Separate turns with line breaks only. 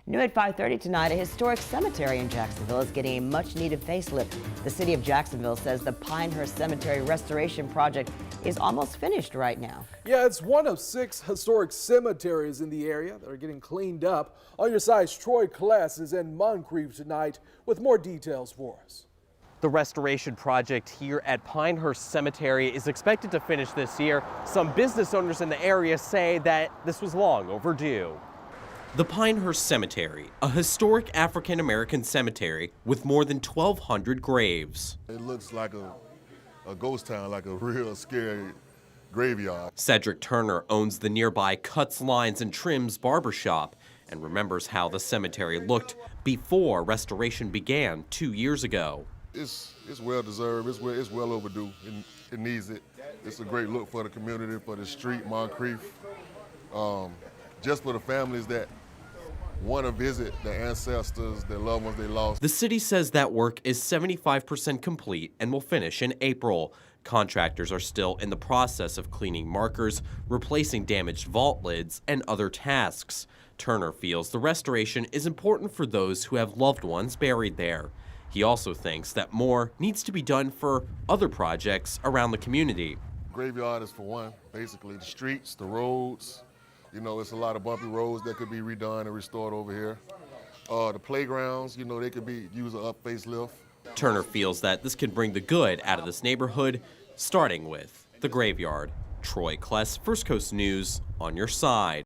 New at 5:30 tonight, a historic cemetery in Jacksonville is getting a much-needed facelift. The city of Jacksonville says the Pinehurst Cemetery restoration project is almost finished right now.
Yeah, it's one of 6 historic cemeteries in the area that are getting cleaned up. On your side's Troy Kless is in Moncrief tonight with more details for us.
The restoration project here at Pinehurst Cemetery is expected to finish this year. Some business owners in the area say that this was long overdue. The Pinehurst Cemetery, a historic African-American cemetery with more than 1,200 graves.
It looks like a ghost town, like a real scary graveyard.
Cedric Turner owns the nearby Cuts, Lines, and Trims barbershop and remembers how the cemetery looked before restoration began 2 years ago.
It's well deserved. It's well overdue. It needs it. It's a great look for the community, for the street, Moncrief, just for the families that want to visit their ancestors, their loved ones they lost.
The city says that work is 75% complete and will finish in April. Contractors are still in the process of cleaning markers, replacing damaged vault lids, and other tasks. Turner feels the restoration is important for those who have loved ones buried there. He also thinks that more needs to be done for other projects around the community.
Graveyard is for one, basically the streets, the roads. You know, it's a lot of bumpy roads that could be redone and restored over here. The playgrounds, you know, they could be used an up facelift.
Turner feels that this can bring the good out of this neighborhood, starting with the graveyard. Troy Kless, First Coast News, on your side.